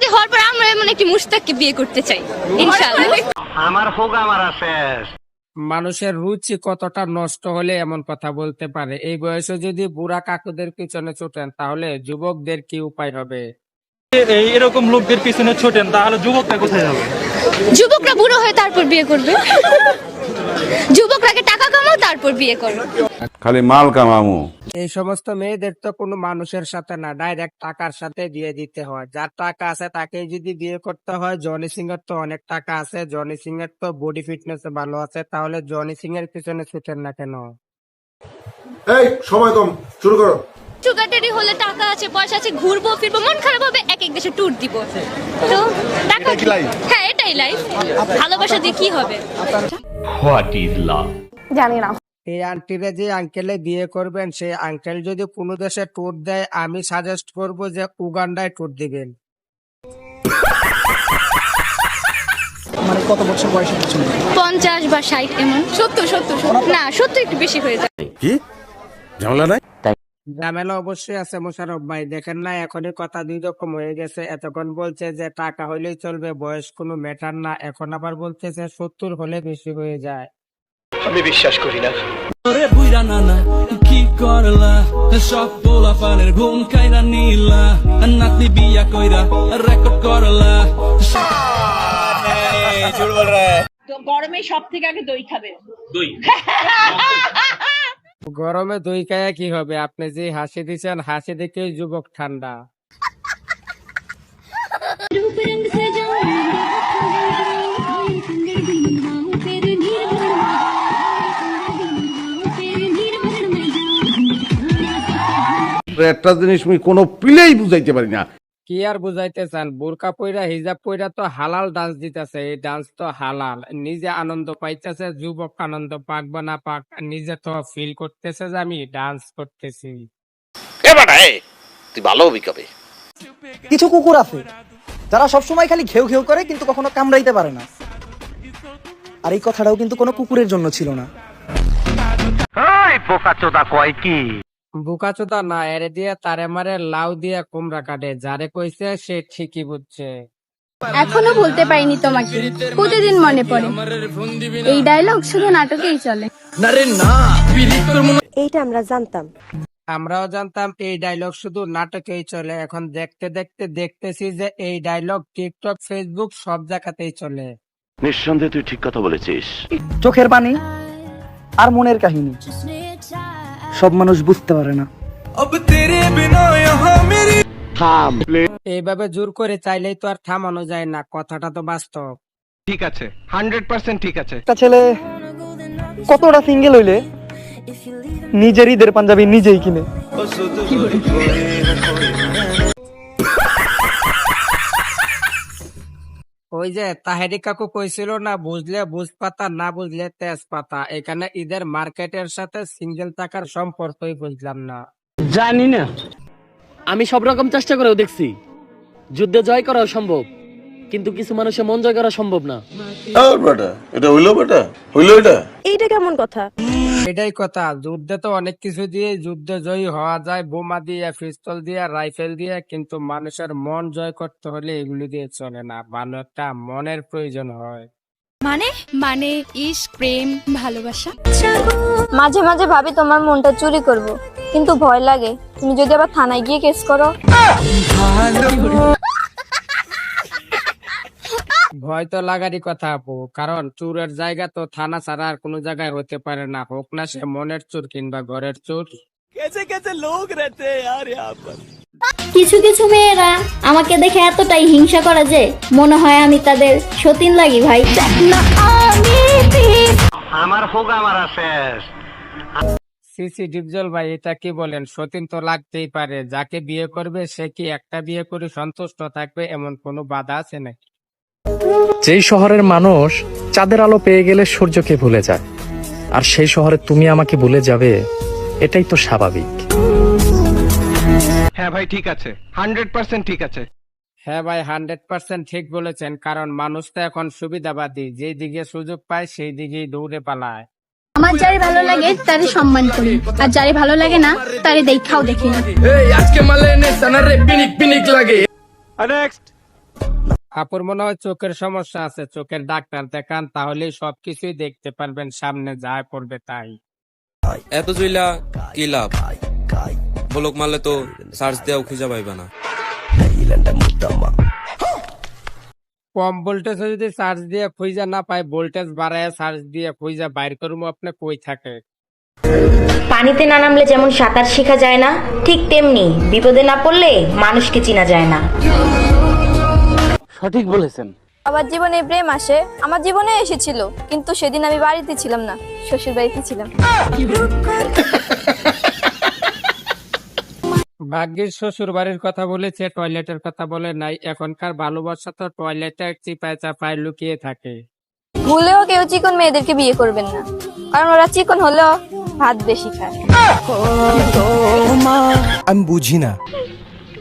যদি হওয়ার পর আমরা এমন একটি মুশতাককে বিয়ে করতে চাই ইনশাআল্লাহ। আমার হোক আমার শেষ। মানুষের রুচি কতটা নষ্ট হলে এমন কথা বলতে পারে? এই বয়সে যদি বুড়া কাকুদের পিছনে ছুটেন তাহলে যুবকদের কি উপায় হবে? এরকম লোকদের পিছনে ছোটেন তাহলে যুবকটা কোথায় যাবে? যুবকরা বুড়ো হয়ে তারপর বিয়ে করবে। যুবকরাকে টাকা কামাও তারপর বিয়ে করো। খালি মাল কামামু। এই সমস্ত মেয়েদের তো কোনো মানুষের সাথে না, ডাইরেক্ট টাকার সাথে বিয়ে দিতে হয়। যার টাকা আছে তাকে যদি বিয়ে করতে হয়। জনি সিং এর তো অনেক টাকা আছে, জনি সিং এর তো বডি ফিটনেস ভালো আছে, তাহলে জনি সিং এর পিছনে ছুটেন না কেন? এই সময় কম, শুরু করো। সুগার ড্যাডি হলে টাকা আছে, পয়সা আছে, ঘুরবো ফিরবো, মন খারাপ হবে এক এক দেশে ট্যুর দিব। তো টাকা কি? হ্যাঁ এটাই লাইফ। ভালোবাসা দিয়ে কি হবে? What is love? জানি না। এই আন্টিরা যে আঙ্কেলে বিয়ে করবেন, সেই আঙ্কেল যদি কোনো দেশে ট্যুর দেয়, আমি সাজেস্ট করব যে উগান্ডায় ট্যুর দিবেন। মানে কত বছর বয়সে? 50 বা 60 এমন। 70 না 70 একটু বেশি হয়ে যায়। কি ঝামেলা নাই? ঝামেলা অবশ্যই আছে মোশাররফ ভাই, দেখেন না এখনই কথা দুই রকম হয়ে গেছে। এতক্ষণ বলছে যে টাকা হইলেই চলবে, বয়স কোনো ম্যাটার না, এখন আবার বলতেছে 70 হলে বেশি হয়ে যায়। আমি বিশ্বাস করি না। ওরে বুইরা নানা কি করলা, সব পোলা পানের ঘুম খাইরা নিলা, নাতনি বিয়া কইরা রেকর্ড করলা। ঝুট বল রে। তো গরমে সব থেকে আগে দই খাবে। দই গরমে দই খায়া কি হবে? আপনি যে হাসি দিচ্ছেন, হাসি দেখে যুবক ঠান্ডা। একটা জিনিস আমি কোনো পিলেই বুঝাইতে পারি না। কি আর বুঝাইতে চান? বোরকা পইরা হিজাব পইরা তো হালাল ডান্স দিতেছে, এই ডান্স তো হালাল। নিজে আনন্দ পাইতেছে, যুবক আনন্দ পাক বা না পাক, নিজে তো ফিল করতেছে যে আমি ডান্স করতেছি। তুই ভালো হবি কবে? কিছু কুকুর আছে যারা সবসময় খালি ঘেউ ঘেউ করে কিন্তু কখনো কামড়াইতে পারে না। আর এই কথাটাও কিন্তু কোনো কুকুরের জন্য ছিল না। এই বোকাচোদা কয় কি? বুকাচোদা না, এরে দিয়ে তারে মারে লাউ দিয়ে কুমড়া কাটে। যারে কইছে সে ঠিকই বুঝছে। এখনো বলতে পারিনি তোমাকে, প্রতিদিন মনে পড়ে। এই ডায়লগ শুধু নাটকেই চলে। এইটা আমরা জানতাম। আমরাও জানতাম এই ডায়লগ শুধু নাটকেই চলে। এখন দেখতে দেখতে দেখতেছি যে এই ডায়লগ টিকটক, ফেসবুক সব জায়গাতেই চলে। নিঃসন্দেহে তুই ঠিক কথা বলেছিস। চোখের পানি আর মনের কাহিনী সব মানুষ বুঝতে পারে না। এইভাবে জোর করে চাইলেই তো আর থামানো যায় না, কথাটা তো বাস্তব। ঠিক আছে 100% ঠিক আছে। একটা ছেলে কতটা সিঙ্গেল হইলে নিজের ঈদের পাঞ্জাবি নিজেই কিনে। ওই যে তাহেরি কাকু কইছিল না, বুঝলে বুঝপাতা, না বুঝলে তেজপাতা। এখানে ঈদের মার্কেটের সাথে সিঙ্গেল থাকার সম্পর্কই বুঝলাম না। জানি না, আমি সব রকম চেষ্টা করেও দেখছি যুদ্ধে জয় করা সম্ভব, কিন্তু কিছু মানুষের মন জয় করা সম্ভব না। এটা হইলো বেটা, হইলো এটা। এইটা কেমন কথা? এটাই কথা, যুদ্ধে তো অনেক কিছু দিয়ে যুদ্ধে জয়ী হওয়া যায়, বোমা দিয়ে, পিস্তল দিয়ে, রাইফেল দিয়ে, কিন্তু মানুষের মন জয় করতে হলে এগুলি দিয়ে চলে না। ভালো একটা মনের প্রয়োজন হয়। মানে ইশক, প্রেম, ভালোবাসা। মাঝে মাঝে ভাবি তোমার মনটা চুরি করব, কিন্তু ভয় লাগে তুমি যদি আবার থানায় গিয়ে কেস করো। ভয় তো লাগারই কথা আপু, কারণ চোরের জায়গা তো থানা ছাড়া আর কোনো জায়গায় হতে পারে না, হোক না সে মনের চোর কিংবা ঘরের চোর। কিছু কিছু মেয়েরা আমাকে দেখে এতটাই হিংসা করে যে মনে হয় আমি তাদের সতীন লাগি ভাই। আমার হোক আমার শেষ। সিসি ডিপজল ভাই, এটা কি বলেন? সতীন তো লাগতেই পারে, যাকে বিয়ে করবে সে কি একটা বিয়ে করে সন্তুষ্ট থাকবে এমন কোনো বাধা আছে নাকি? যেই শহরের মানুষ চাঁদের আলো পেয়ে গেলে সূর্যকে ভুলে যায়, আর সেই শহরে তুমি আমাকে ভুলে যাবে, এটাই তো স্বাভাবিক। হ্যাঁ ভাই ঠিক আছে 100% ঠিক আছে। হ্যাঁ ভাই 100% ঠিক বলেছেন, কারণ মানুষ তো এখন সুবিধাবাদী, যেই দিকে সুযোগ পায় সেই দিকেই দৌড়ে পালায়। আমার যারে ভালো লাগে তারে সম্মান করি, আর যারে ভালো লাগে না তারে দেখাও দেখি না। এই আজকে মালে নে সানারে পিনিক পিনিক লাগে। নেক্সট আপুর মনে হয় চোখের সমস্যা আছে, চোখের ডাক্তার দেখান, তাহলেই সবকিছুই দেখতে পারবেন, সামনে যা পড়বে তাই। এত জইলা কি লাভ? ব্লক মারলে তো সার্চ দেওয়া খুঁজে পাইবে না। কম ভোল্টেজে যদি চার্জ দিয়ে খুঁজা না পাই, ভোল্টেজ বাড়ায় চার্জ দিয়ে খুঁজা বাইর করবো আপনি কই থাকে। পানিতে না নামলে যেমন সাঁতার শেখা যায় না, ঠিক তেমনি বিপদে না পড়লে মানুষকে চেনা যায় না। সঠিক বলেছেন। আবার জীবনে প্রেম আসে, আমার জীবনে এসেছিল, কিন্তু সেদিন আমি বাড়িতে ছিলাম না, শ্বশুর বাড়িতে ছিলাম। ভাগ্যের শ্বশুর বাড়ির কথা বলেছে, টয়লেটের কথা বলে নাই। এখনকার ভালোবাসা তো টয়লেটে চিপায় চাপায় লুকিয়ে থাকে। ভুলেও কেউ চিকন মেয়েদেরকে বিয়ে করবেন না, কারণ ওরা চিকন হলেও ভাত বেশি খায়। আমি বুঝি না।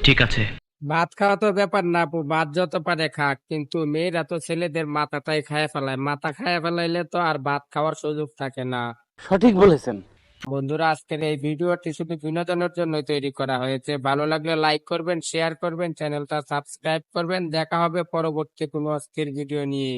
ঠিক আছে। ভাত খাওয়া তো ব্যাপার না আপু, ভাত যত পারে খাক, কিন্তু মেয়েরা তো ছেলেদের মাথাটাই খায় ফেলায়। মাথা খায় ফেলাইলে তো আর ভাত খাওয়ার সুযোগ থাকে না। সঠিক বলেছেন। বন্ধুরা, আজকের এই ভিডিওটি শুধু বিনোদনের জন্য তৈরি করা হয়েছে। ভালো লাগলে লাইক করবেন, শেয়ার করবেন, চ্যানেলটা সাবস্ক্রাইব করবেন। দেখা হবে পরবর্তী কোনো আজকের ভিডিও নিয়ে।